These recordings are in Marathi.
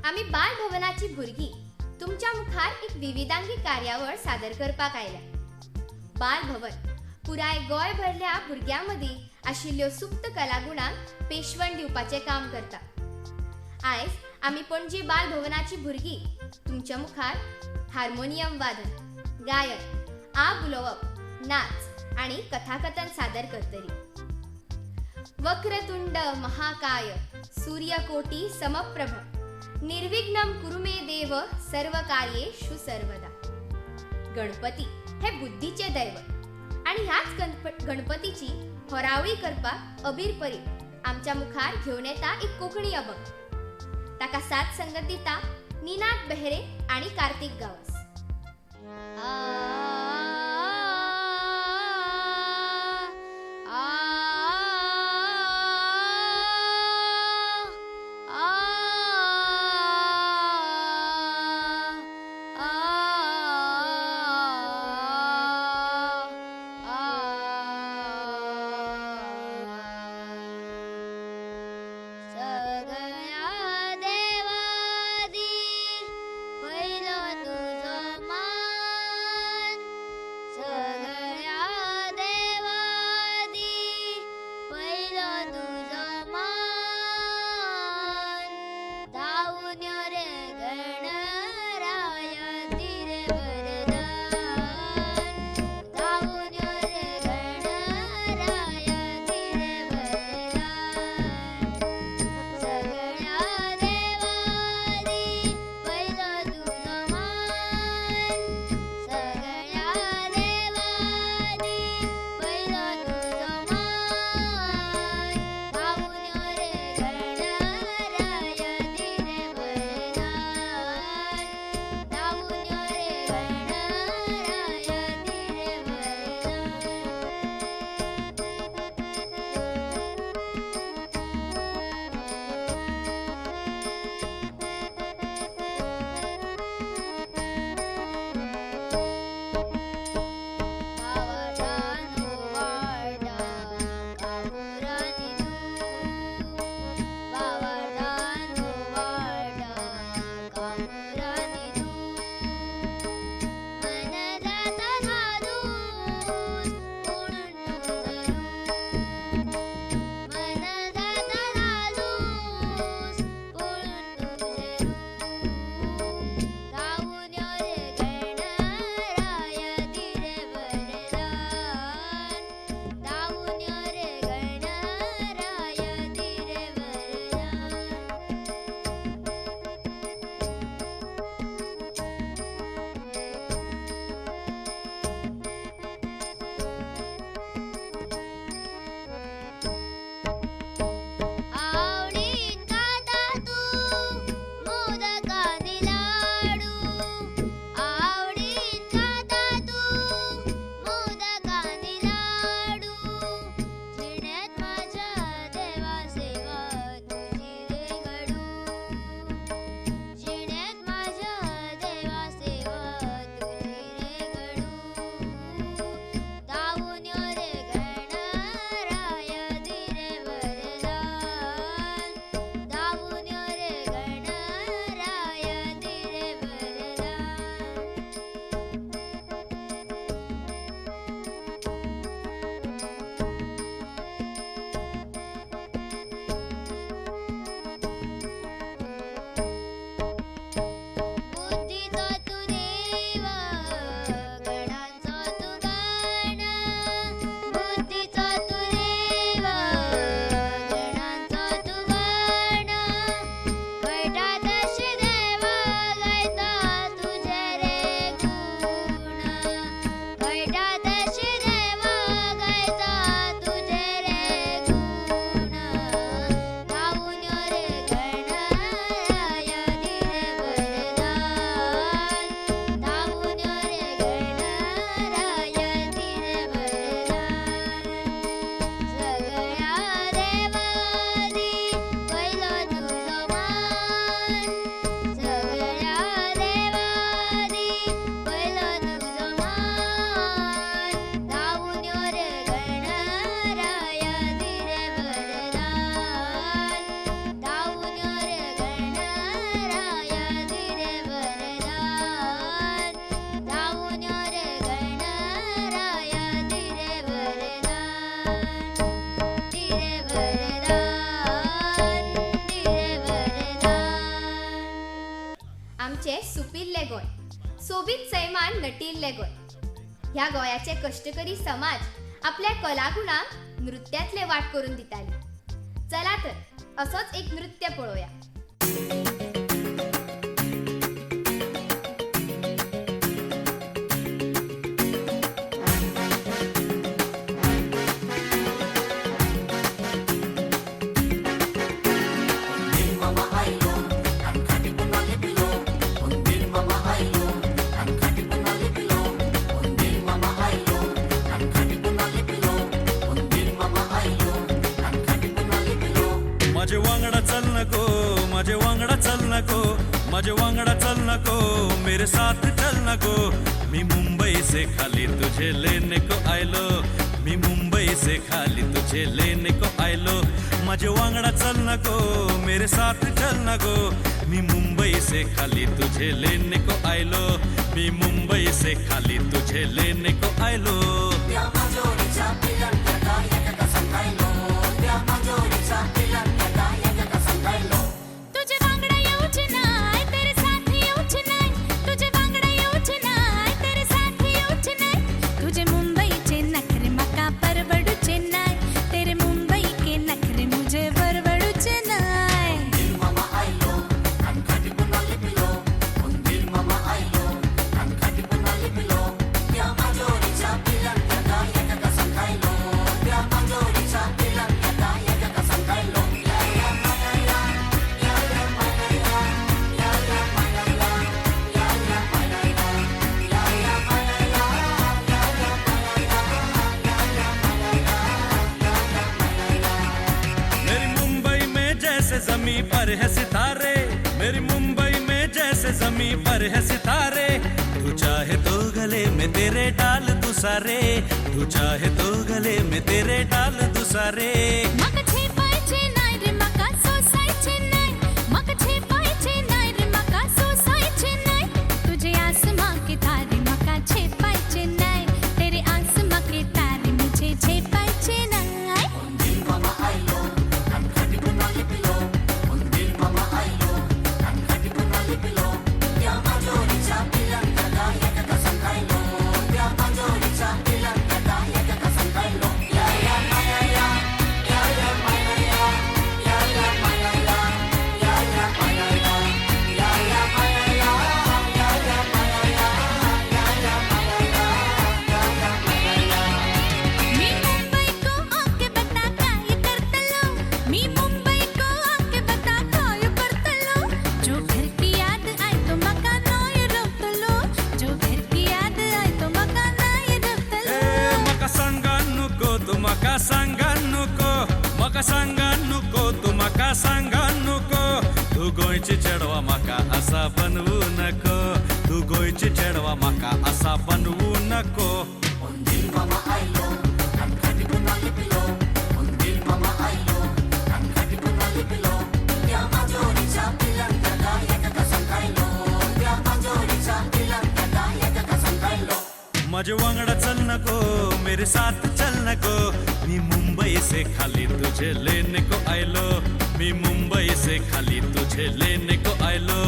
आम्ही बाल भवनाची भुरगी तुमच्या मुखार एक विविधांगी कार्यावळ सादर करपाक आयल्या. बाल भवन पुराय गोंय भरल्या भुरग्यांमदी आशिल्ल्यो सुप्त कलागुणांक पेशवण दिवपाचें काम करता. आयज आम्ही पणजी बाल भवनाची भुरगी तुमच्या मुखार हार्मोनियम वादन, गायन, आब उलोवप, नाच आणि कथाकथन सादर करतली. वक्रतुंड महाकाय सूर्यकोटी समप्रभ निर्विघ्नं कुरु मे देव सर्व कार्येषु सर्वदा. गणपती हे बुद्धीचे दैवत आणि ह्याच गणपतीची होरावळी करपाक अबीर परी आमच्या मुखार घेऊन येता एक कोंकणी अभंग. ताका साथ संगत दिता निनाद बेहरे आणि कार्तिक गावस. गोय, सोबीत सैमान नटिल्ले गोय. ह्या गोयाचे कष्टकरी समाज आपल्या कलागुणांक नृत्यातले वाट करून दिताले. चला तर असोच एक नृत्य पळोवया. माझे वांगडा चल नको, मेरे साथ चल नको. मी मुंबई से खाली तुझे लेने को आयलो, मी मुंबई से खाली तुझे लेने को आयलो. माझे वांगडा चल नको, मेरे साथ चल नको. मी मुंबई से खाली तुझे लेने को आयलो, मी मुंबई से खाली तुझे लेने को आयलो. ज़मीं पर है सितारे, मेरी मुंबई में जैसे ज़मीं पर है सितारे. तू चाहे तो गले में तेरे डाल दूं सारे, तू चाहे तो गले में तेरे डाल दूं सारे. तुझे आसमां के तारे मका छेपायचे नाही, तेरे आसमां के तारे मुझे छेपायचे नाही. मका सांगा नको, तू गोयची चढवा मका असा बनवू नको, तू गोयची चढवा मका असा बनवू नको. माझे वांगडा चल नको, मेरे साथ चल नको. मी मुंबई से खाली तुझे लेने को आयलो, मी मुंबई से खाली तुझे लेने को आयलो.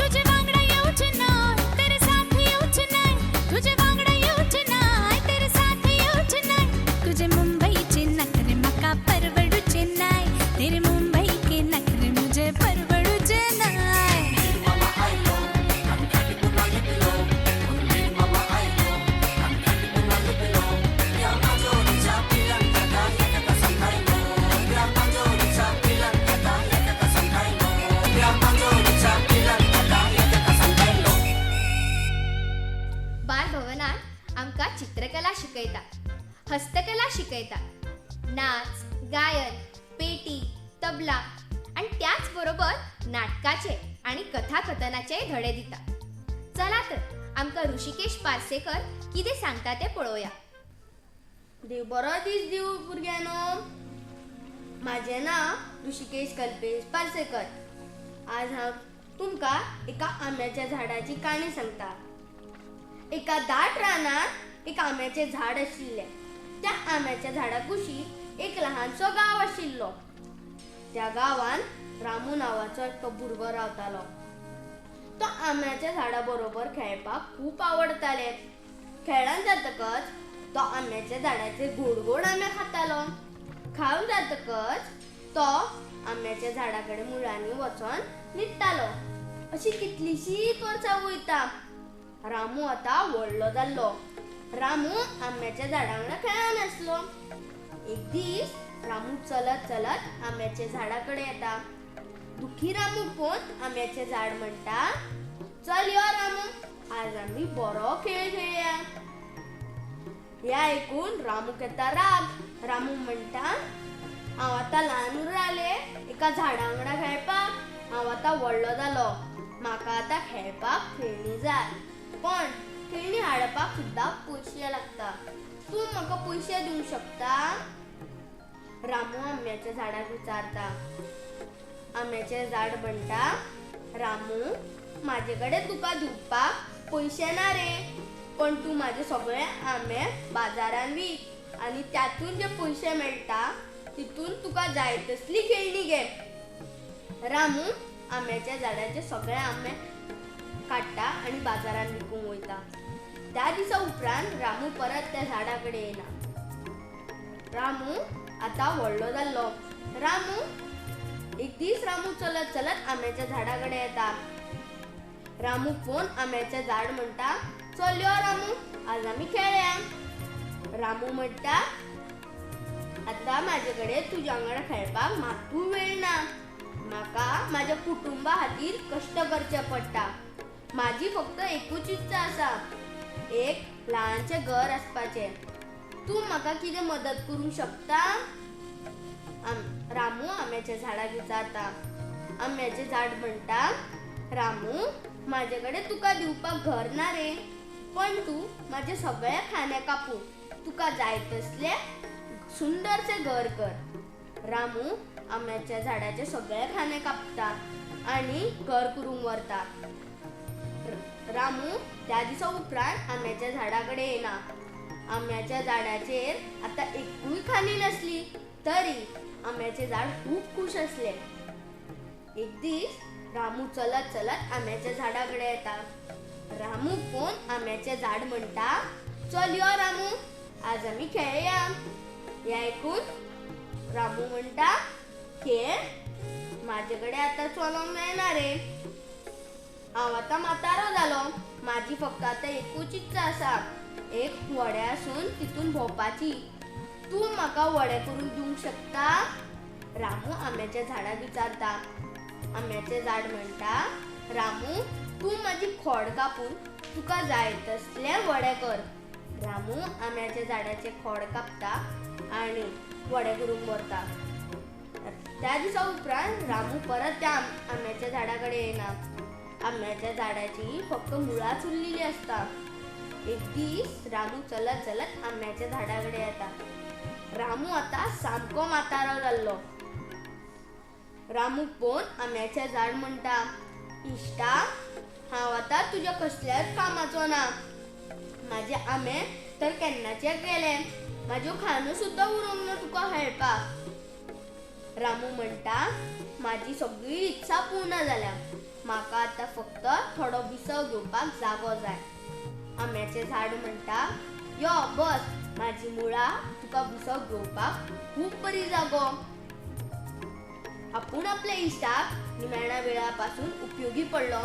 तुझे वांगडा येऊचे नाही, तेरे साथ येऊचे नाही. तुझे वांगडा येऊचे नाही, तेरे साथ येऊचे नाही. तुझे मुंबईचे नखरे मका परवडूचे नाही, तेरे मुंबई के नखरे मुझे परवडूचे नाही. चित्रकला शिकयतात, हस्तकला शिकयतात, नाच, गायन, पेटी, तबला आणि त्याच बरोबर नाटकाचे आणि कथाकथनाचे धडे दितात. चला तर आमका ऋषिकेश पार्सेकर कितें सांगता ते पळोवया. देव बरो दीस दिव भुरग्यानो. माझे नाव ऋषिकेश कल्पेश पार्सेकर. आज हांव तुमका एका आंब्याच्या झाडाची काणी सांगता. एका दाट रानात एक आंब्याचे झाड आशिल्ले. त्या आंब्याच्या झाडा कुशीक एक लहानसो गाव आशिल्लो. त्या गावान रामू नावाचो एकटो भुरगो रावतालो. तो आंब्याच्या झाडाबरोबर खेळपाक खूप आवडताले. खेळान जातकच तो आंब्याच्या झाडाचे गोड गोड आंबे खातालो. खाऊन जातकच तो आंब्याच्या झाडाकडे मुळांनी वचून न्हिदतालो. अशी कितलीशीच वर्सां वयता. रामू आता व्हडलो जाल्लो. रामू आंब्याच्या झाडांगडा खेळान आसलो. एक दीस रामू चलत चलत आंब्याच्या झाडाकडे येता. दुखी रामू पोवन आंब्याचे झाड म्हणटा, चल यो रामू, आज आम्ही बरो खेळ खेळया. हे ऐकून रामूक येता राग. रामू म्हणटा, हांव आतां ल्हान रावले एका झाडा वांगडा खेळपाक. हांव आतां व्हडलो जालो. म्हाका आतां खेळपाक खेळणी जाय. पण खेळणी हाडपाक सुद्दां पयशे लागता. तूं म्हाका पयशे दिवंक शकता? रामू आंब्याच्या झाडाक विचारता. आंब्याचे झाड म्हणटा, रामू, माझे कडेन तुका दिवपाक पयशे ना रे. पण तूं माझे सगळे आंबे बाजारान विक आनी त्यातून जे पयशे मेळटा तितून तुका जाय तसली खेळणी घे. रामू आंब्याच्या झाडाचे सगळे आंबे काडटा आनी बाजारान विकूंक वयता. त्या दिसा उपरांत रामू परत त्या झाडाकडे येना. रामू आता व्हडलो जाल्लो. एक दीस रामू चलत चलत आंब्याच्या झाडाकडे येता. रामू पोवन आंब्याचे झाड म्हणटा, चल यो रामू, आज आम्ही खेळया. रामू म्हणटा, आता माझ्याकडे तुज्या वांगडा खेळपाक मात्तूय वेळ ना. म्हाका माझ्या कुटुंबा खातीर कश्ट करचे पडटा. माझी फक्त एकूच इच्छा आसा, एक ल्हानशें घर आसपाचें. तूं म्हाका कितें मदत करूंक शकता? रामू आंब्याच्या झाडाक विचारता. आंब्याचे झाड म्हणटा, रामू, माझे कडेन तुका दिवपाक घर ना रे. पण तूं माझे सगळे खाणे कापून तुका जाय तसले सुंदरसे घर कर. रामू आंब्याच्या झाडाचे सगळे खाणे कापता आणि घर करूंक व्हरता. रामू त्या दिसा उपरांत आंब्याच्या झाडाकडे येना. आंब्याच्या झाडाचेर आता एकूय खाणी नसली तरी आंब्याचे झाड खूप खुश असले. एक दीस रामू चलत चलत आंब्याच्या झाडाकडे येता. रामू पोवन आंब्याचे झाड म्हणटा, चल यो रामू, आज आम्ही खेळया. हे ऐकून रामू म्हणटा, खेळ? माझ्याकडे आता चलोंक मेळना रे. हांव आतां म्हातारो जालो. माझी फक्त आतां एकूच इच्छा आसा, एक व्हडें आसून तितून भोंवपाची. तूं म्हाका व्हडें करून दिवंक शकता? रामू आंब्याच्या झाडाक विचारता. आंब्याचे झाड म्हणटा, रामू, तूं माझी खोड कापून तुका जाय तसले व्हडें कर. रामू आंब्याच्या झाडाचे खोड कापता आनी व्हडें करूंक व्हरता. त्या दिसा उपरांत रामू परत त्या आंब्याच्या झाडाकडे येना. आंब्याच्या झाडाची फक्त मुळाच उरलेली असता. एक दीस रामू चलत चलत आंब्याच्या झाडाकडे येता. रामू आता सामको म्हातारो जाल्लो. रामू पोवन आंब्याचे झाड म्हणटा, इश्टा, हांव आतां तुज्या कसल्याच कामाचो ना. माझे आंबे तर केन्नाचे गेले. म्हाज्यो खाणो सुद्दां उरूंक ना तुका खेळपाक. रामू म्हणटा, माझी सगळी इच्छा पूर्ण जाल्या. म्हाका आतां फक्त थोडो विसव घेवपाक जागो जाय. आंब्याचे झाड म्हणटा, यो बस, माझी मुळां तुका विसव घेवपाक खूप बरी जागो. आपूण आपल्या इश्टाक निमेणा वेळापासून उपयोगी पडलो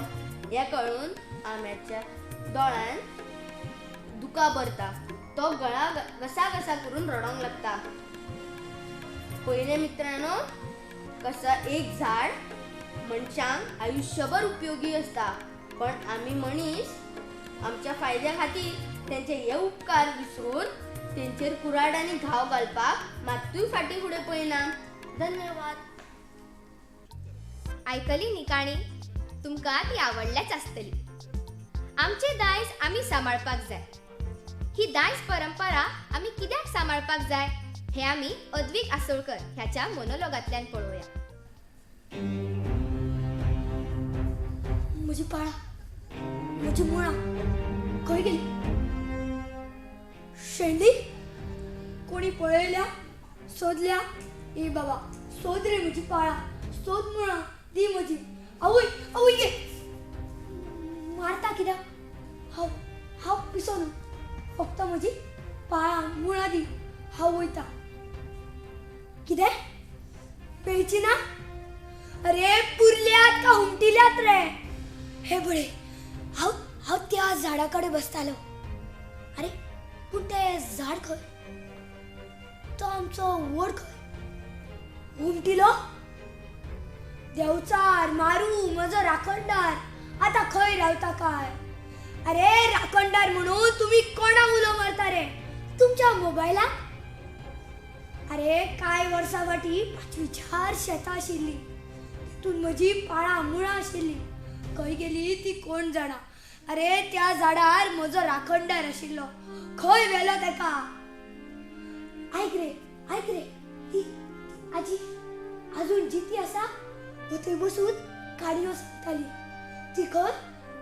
हे कळून आंब्याच्या दोळ्यान दुका भरता. तो गळा घसा घसा करून रडोंक लागता. पहिले मित्रांनो, कसं एक झाड मनशांक आयुष्यभर उपयोगी असता, पण आम्ही मनीस आमच्या फायद्या खातीर त्यांचे हे उपकार विसरून त्यांचेर कुराड आनी घाव घालपाक मात्तूय फाटी फुडें पळयना. धन्यवाद. आयकली न्ही काणी? तुमकां ती आवडल्याच आसतली. आमचे दायज आमी सांबाळपाक जाय. ही दायज परंपरा आमी कित्याक सांबाळपाक जाय हे आमी अद्विक आसोळकर ह्याच्या मोनोलॉगांतल्यान पळोवया. म्हजी पाळा, म्हजी मुळां खंय गेली? शेंडी कोणी पळयल्या? सोदल्या? ए बाबा, सोद रे म्हजी पाळा, सोद मुळां दी म्हजी. आवय आवय गे. मारता कित्याक हांव हांव पिसो न्हू फक्त म्हजी पाळां मुळां दी हांव वयता कितें पेयची ना अरे पुरल्यात का हुमटिल्यात रे हे बळे हांव हांव त्या झाडा कडेन बसतालो अरे पूण तें झाड खंय तो आमचो वड खंय हुमटिलो देवचार मारू म्हजो राखणदार आतां खंय रावता काय अरे राखणदार म्हणून तुम्ही कोणाक उलो मारता रे तुमच्या मोबायलाक अरे काय वर्सां फाटीं 5-4 शेतां आशिल्लीं तितून म्हजी पाळां मुळां आशिल्लीं खंय गेली ती कोण जाणा अरे त्या झाडार म्हजो राखणदार आशिल्लो खंय व्हेलो तेका आयक रे ती आजी अजून जिती आसा थंय बसून काडयो सांगताली ती खंय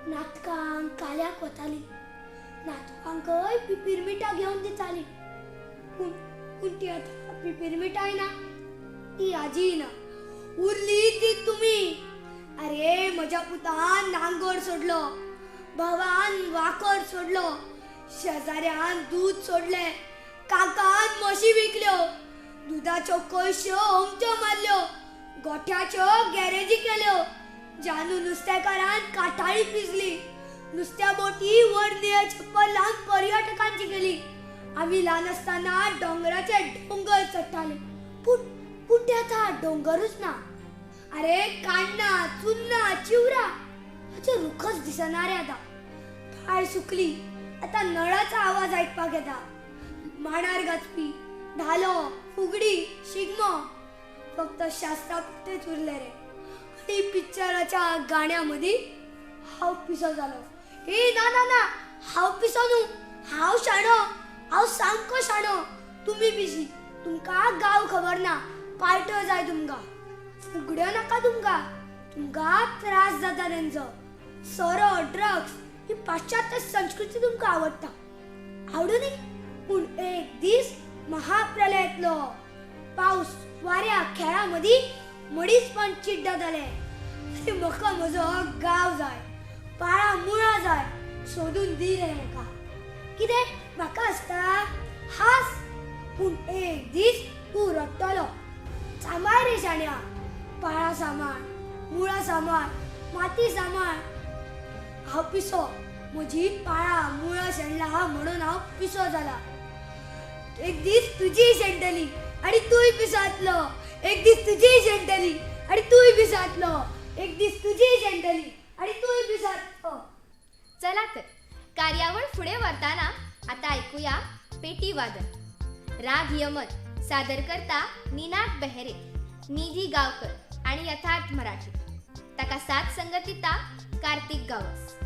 नाटकांक काल्याक वताली नातवांकय पिपिरमिटां घेवन दिताली पूण ती आतां पिपिरमिटाय ना ती आजी ना उरली ती तुमी अरे म्हज्या पुतान नांगर सोडलो भावान वाकर सोडलो शेजाऱ्यान दूध सोडलें काकान म्हशी विकल्यो दुधाच्यो कळश्यो ओमत्यो मारल्यो गोठ्याच्यो गॅरेजी केल्यो जानू नुस्तेकारान काटाळी पिजली नुस्त्या बोटी व्हड निळे छप्पलान पर्यटकांची गेली आमी ल्हान आसतना डोंगराचे डोंगर चडटाले पूण ते आतां डोंगरूच ना अरे काण्णां चुन्नां चिवरा हाचे रुखच दिसना रे आतां पाय सुकली आतां नळाचो आवाज आयकपाक येता मांडार गाजपी धालो फुगडी शिगमो फक्त शास्त्रा पुरतेच उरले रे आणि पिक्चराच्या गाण्या मदीं हांव पिसो जालो ए ना ना ना हांव पिसो न्हू हांव शाणो हांव सामको शाणो तुमी पिशी तुमकां गांव खबर ना पार्ट्यो जाय तुमकां फुगड्यो नाका तुमकां त्रास जाता तेंचो सोरो ड्रग्स ही पाश्चात्य संस्कृती तुमकां आवडटा आवडुनी पूण एक दीस महाप्रलय येतलो पावस वाऱ्या खेळा मदीं मडीसपण चिड्ड जाले आनी म्हाका म्हजो गांव जाय पाळां मुळां जाय सोदून दी रे म्हाका कितें म्हाका आसता हास पूण एक दीस तूं रडटलो सांबाळ रे शाण्या पाळां सांबाळ मुळां सांबाळ माती सांबाळ हांव पिसो म्हजी पाळां मुळां शेणला म्हणून हांव पिसो जाला एक दीस तुजी शेणटली आणि तूय पिसातलो एक दीस तुजी शेणटली आणि तूय पिसातलो एक दीस तुजी शेणटली आणि तूय पिसातलो चला तर कार्यावळ फुडें व्हरताना आता ऐकूया पेटी वादन राग यमन सादर करता निनाद बेहेरे निधी गावकर आणि यथार्थ मराठी ताका साथ संगत दिता कार्तिक गावस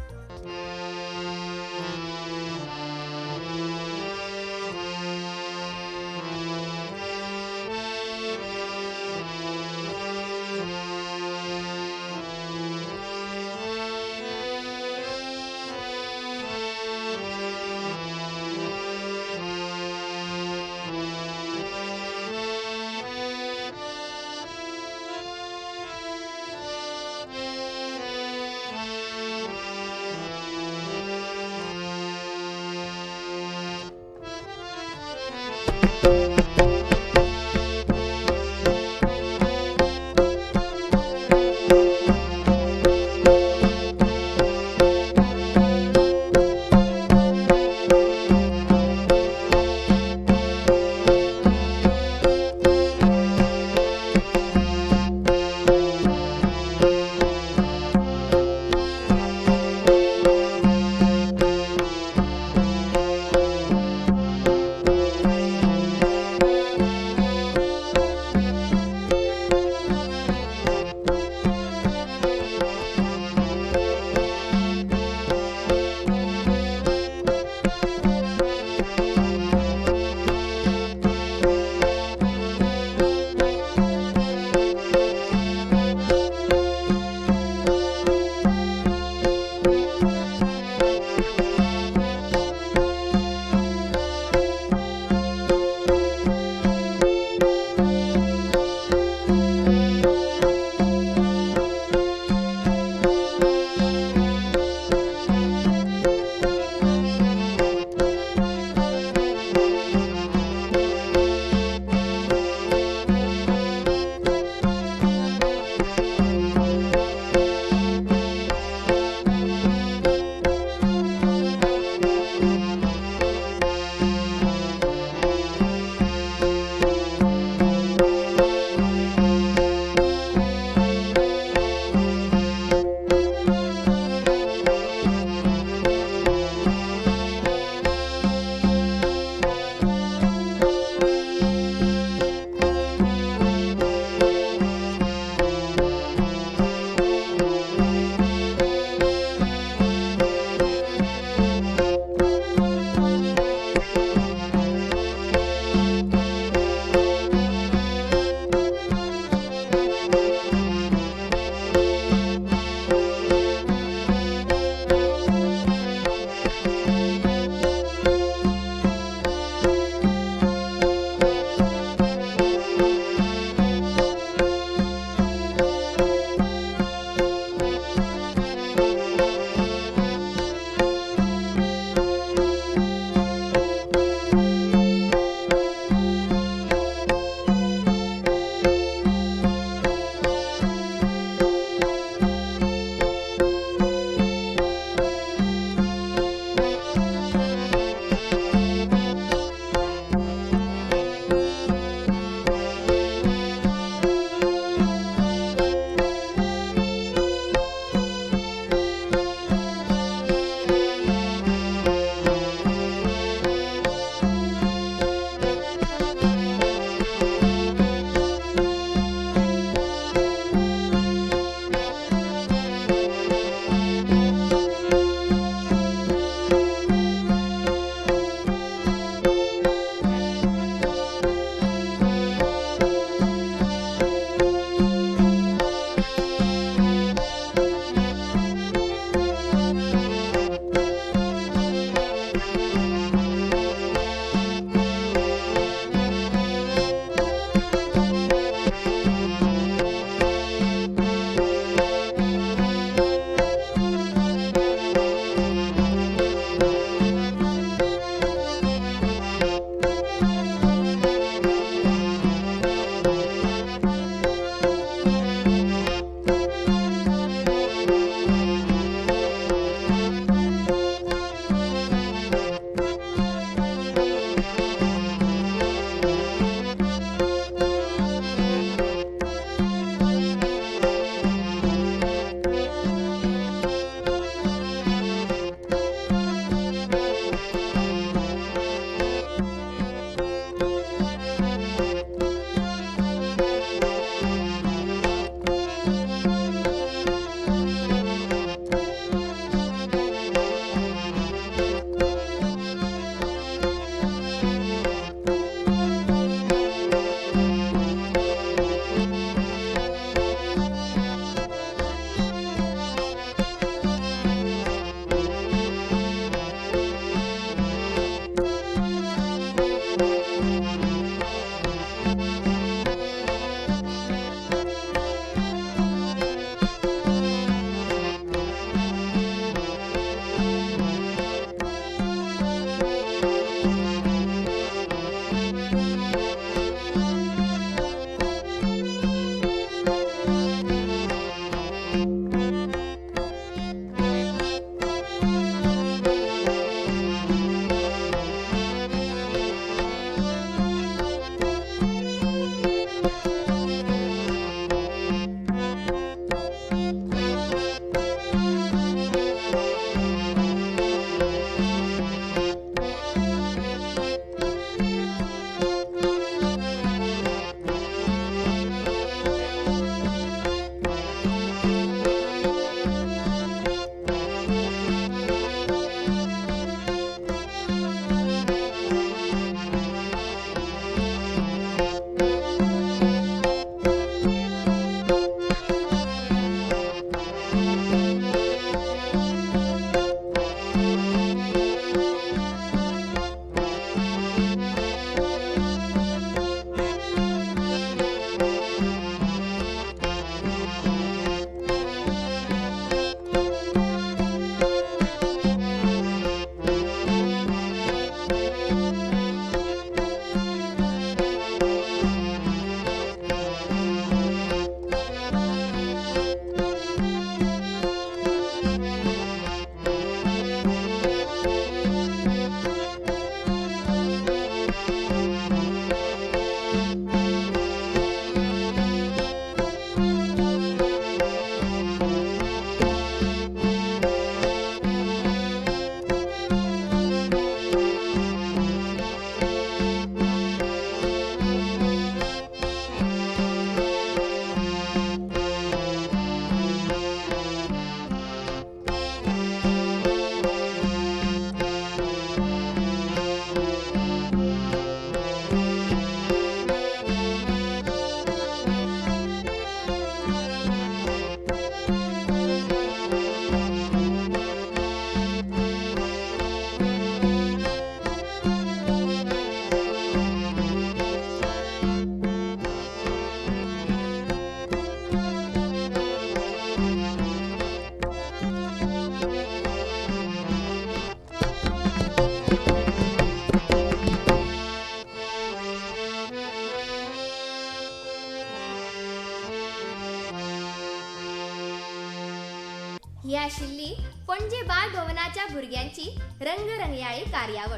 ही आशिल्ली पणजे बालभवनाच्या भुरग्यांची रंगरंगयाळी कार्यावळ.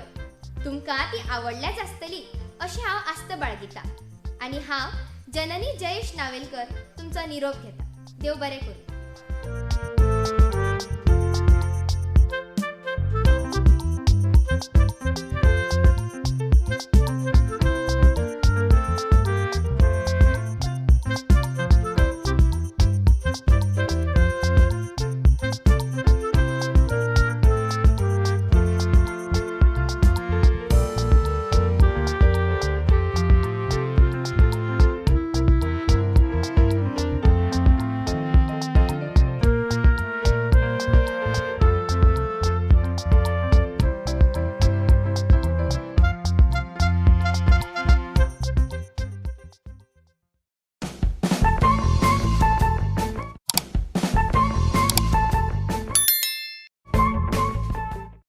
तुमकां ती आवडल्याच आसतली अशें हांव आस्त बाळगितां. आनी हांव जननी जयेश नावेलकर तुमचो निरोप घेता. देव बरें करूं.